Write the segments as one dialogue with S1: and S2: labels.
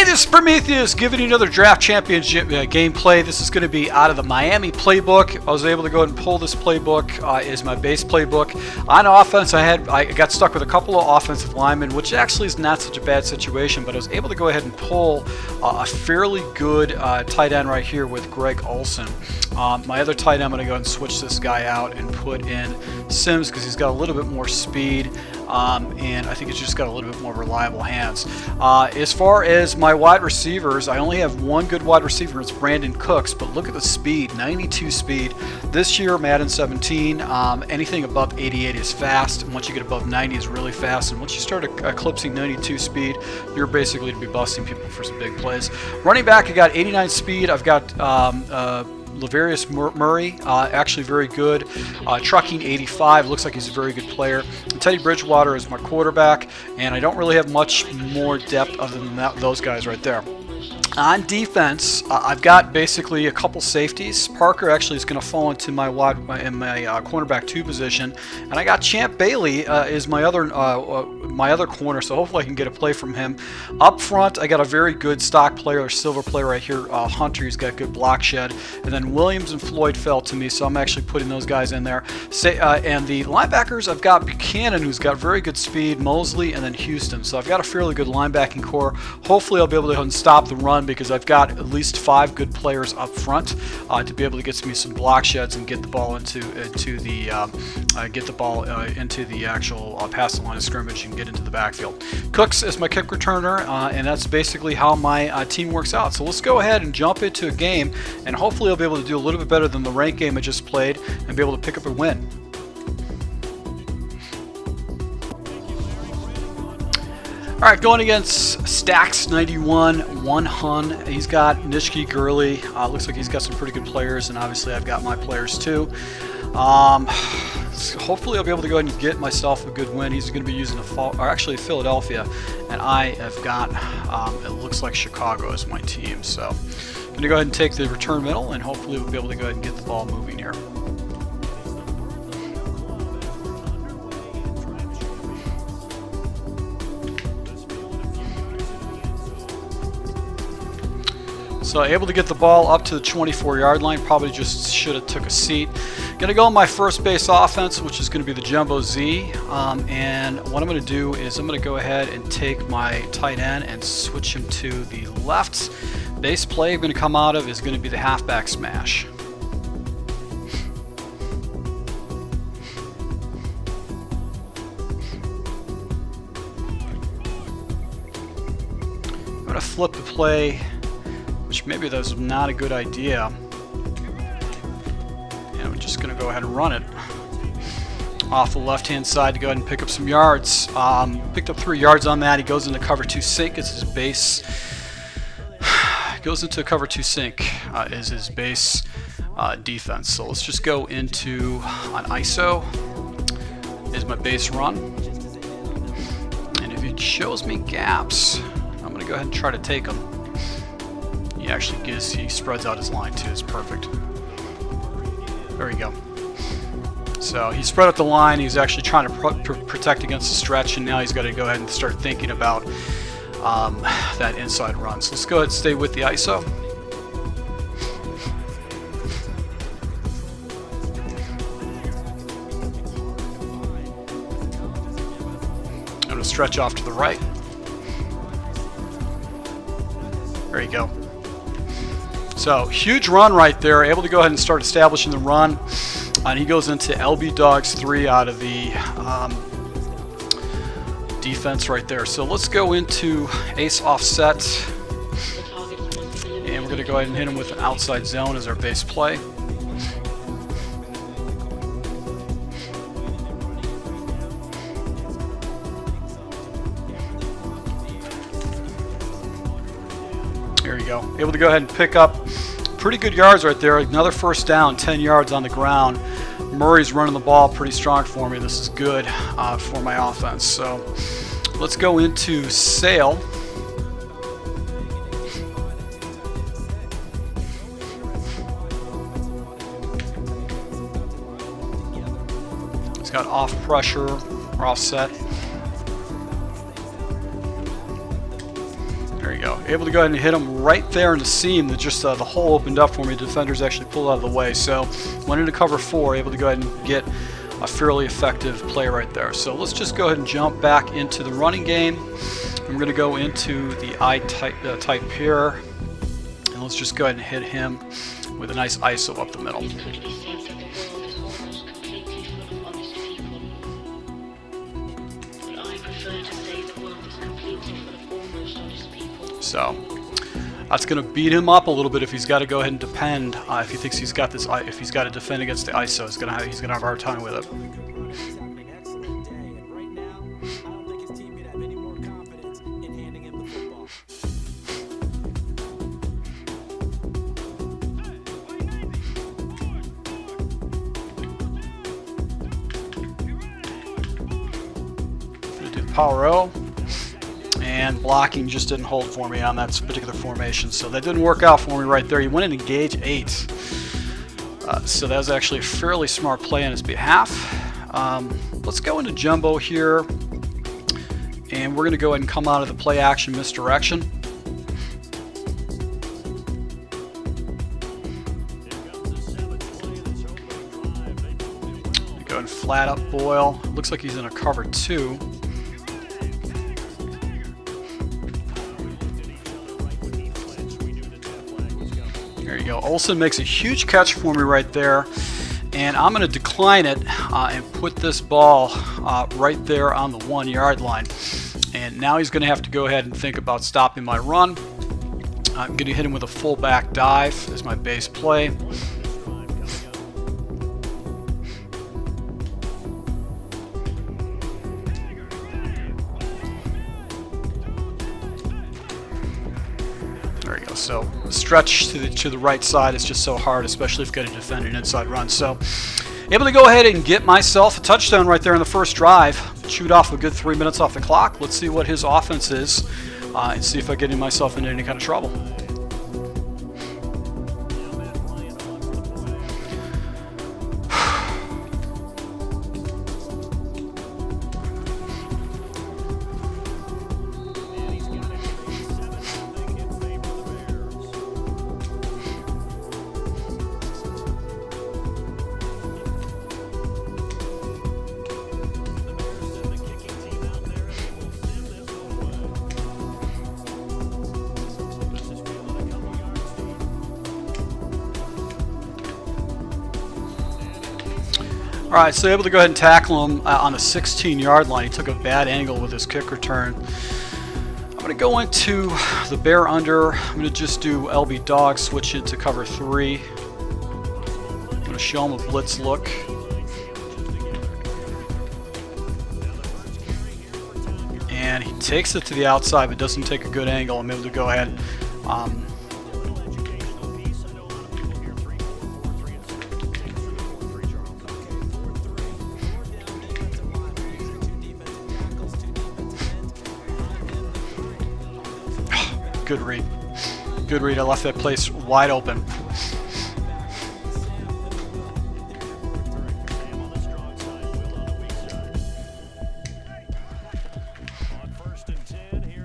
S1: Hey, this is Prometheus giving you another draft championship gameplay. This is going to be out of the Miami playbook. I was able to go ahead and pull this playbook as my base playbook. On offense, I got stuck with a couple of offensive linemen, which actually is not such a bad situation, but I was able to go ahead and pull a fairly good tight end right here with Greg Olsen. My other tight end, I'm going to go ahead and switch this guy out and put in Sims because he's got a little bit more speed, and I think he's just got a little bit more reliable hands. As far as my wide receivers, I only have one good wide receiver. It's Brandon Cooks, but look at the speed, 92 speed. This year, Madden 17, anything above 88 is fast, and once you get above 90 is really fast, and once you start eclipsing 92 speed, you're basically to be busting people for some big plays. Running back, I got 89 speed. I've got Lavarius Murray, actually very good. Trucking 85, looks like he's a very good player. And Teddy Bridgewater is my quarterback, and I don't really have much more depth other than those guys right there. On defense, I've got basically a couple safeties. Parker actually is going to fall into my cornerback 2 position, and I got Champ Bailey is my other corner, so hopefully I can get a play from him. Up front, I got a very good stock player, silver player right here, Hunter. He's got good block shed, and then Williams and Floyd fell to me, so I'm actually putting those guys in there. And the linebackers, I've got Buchanan, who's got very good speed, Mosley, and then Houston. So I've got a fairly good linebacking core. Hopefully I'll be able to go and stop the run, because I've got at least 5 good players up front to be able to get me some block sheds and get the ball into the actual pass line of scrimmage and get into the backfield. Cooks is my kick returner, and that's basically how my team works out. So let's go ahead and jump into a game, and hopefully I'll be able to do a little bit better than the ranked game I just played and be able to pick up a win. All right, going against Stacks 91, One Hun. He's got Nishki Gurley. Looks like he's got some pretty good players, and obviously I've got my players too. Hopefully I'll be able to go ahead and get myself a good win. He's going to be using Philadelphia, and I have got, it looks like Chicago is my team. So I'm going to go ahead and take the return middle, and hopefully we'll be able to go ahead and get the ball moving here. So able to get the ball up to the 24-yard line. Probably just should have took a seat. Going to go on my first base offense, which is going to be the Jumbo Z. And what I'm going to do is I'm going to go ahead and take my tight end and switch him to the left. Base play I'm going to come out of is going to be the halfback smash. I'm going to flip the play, which maybe that was not a good idea. And we're just going to go ahead and run it off the left-hand side to go ahead and pick up some yards. Picked up 3 yards on that. He goes into cover 2 sink as his base. Goes into cover 2 sink as his base defense. So let's just go into an ISO is my base run. And if it shows me gaps, I'm going to go ahead and try to take them. He spreads out his line too. It's perfect. There we go. So he spread out the line. He's actually trying to protect against the stretch, and now he's got to go ahead and start thinking about that inside run. So let's go ahead and stay with the ISO. I'm going to stretch off to the right. There you go. So huge run right there, able to go ahead and start establishing the run, and he goes into LB Dogs 3 out of the defense right there. So let's go into ace offset, and we're going to go ahead and hit him with an outside zone as our base play. There you go. Able to go ahead and pick up pretty good yards right there. Another first down, 10 yards on the ground. Murray's running the ball pretty strong for me. This is good for my offense. So let's go into Sale. He's got off pressure or offset. There you go. Able to go ahead and hit him right there in the seam. That just the hole opened up for me. The defenders actually pulled out of the way. So went into cover 4, able to go ahead and get a fairly effective play right there. So let's just go ahead and jump back into the running game. And we're going to go into the I type here. And let's just go ahead and hit him with a nice ISO up the middle. So that's going to beat him up a little bit if he's got to go ahead and depend. If he thinks he's got this, if he's got to defend against the ISO, he's going to have a hard time with it. Going to do power O. And blocking just didn't hold for me on that particular formation, so that didn't work out for me right there. He went into gauge 8, so that was actually a fairly smart play on his behalf. Let's go into jumbo here, and we're going to go ahead and come out of the play action misdirection. Go and flat up Boyle. Looks like he's in a cover 2. There you go. Olsen makes a huge catch for me right there, and I'm going to decline it and put this ball right there on the 1-yard line. And now he's going to have to go ahead and think about stopping my run. I'm going to hit him with a fullback dive as my base play. There you go. So the stretch to the right side is just so hard, especially if you've got to defend an inside run. So able to go ahead and get myself a touchdown right there in the first drive. Shoot off a good 3 minutes off the clock. Let's see what his offense is and see if I get myself into any kind of trouble. All right, so able to go ahead and tackle him on the 16-yard line. He took a bad angle with his kick return. I'm going to go into the bear under. I'm going to just do LB dog, switch into cover 3. I'm going to show him a blitz look. And he takes it to the outside, but doesn't take a good angle. I'm able to go ahead. Good read. Good read. I left that place wide open.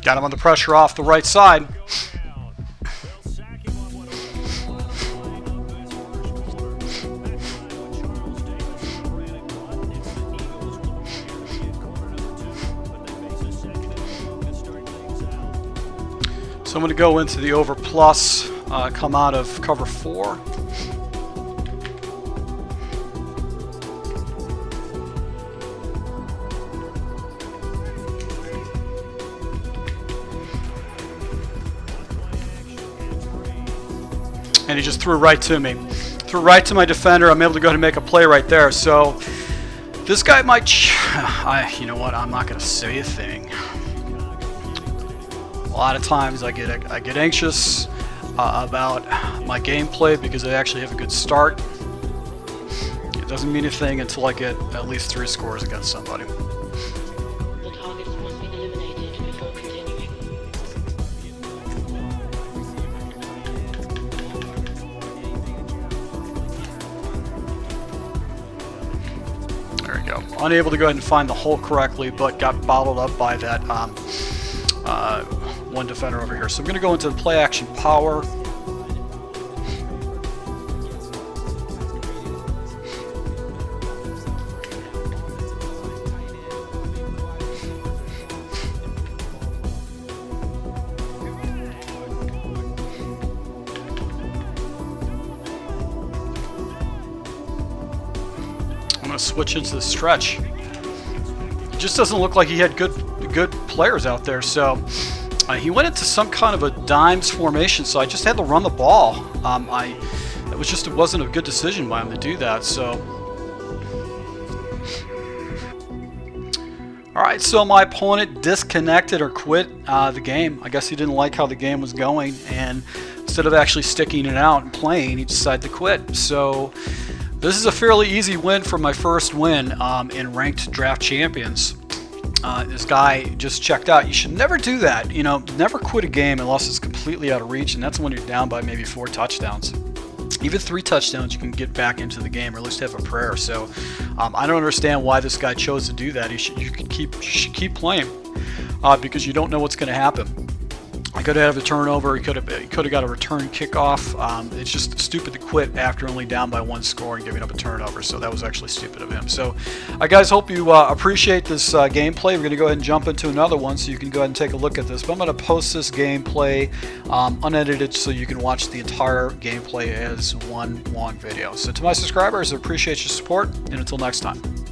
S1: Got him on the pressure off the right side. So I'm going to go into the over plus, come out of cover 4. And he just threw right to me. Threw right to my defender. I'm able to go ahead and make a play right there. So this guy might, you know what, I'm not going to say a thing. A lot of times I get anxious about my gameplay because I actually have a good start. It doesn't mean anything until I get at least 3 scores against somebody.
S2: The targets must be eliminated before continuing.
S1: There we go. Unable to go ahead and find the hole correctly, but got bottled up by that one defender over here. So I'm going to go into the play action power. I'm going to switch into the stretch. It just doesn't look like he had good players out there. So he went into some kind of a dimes formation. So I just had to run the ball. It wasn't a good decision by him to do that. So all right. So my opponent disconnected or quit the game. I guess he didn't like how the game was going, and instead of actually sticking it out and playing, he decided to quit. So this is a fairly easy win for my first win in Ranked Draft Champions. This guy just checked out. You should never do that. You know, never quit a game unless it's completely out of reach, and that's when you're down by maybe 4 touchdowns. Even 3 touchdowns, you can get back into the game, or at least have a prayer. So I don't understand why this guy chose to do that. You should keep playing because you don't know what's going to happen. I could have a turnover. He could have got a return kickoff. It's just stupid to quit after only down by 1 score and giving up a turnover. So that was actually stupid of him. So I guys hope you appreciate this gameplay. We're going to go ahead and jump into another one, so you can go ahead and take a look at this. But I'm going to post this gameplay unedited, so you can watch the entire gameplay as one long video. So to my subscribers, I appreciate your support, and until next time.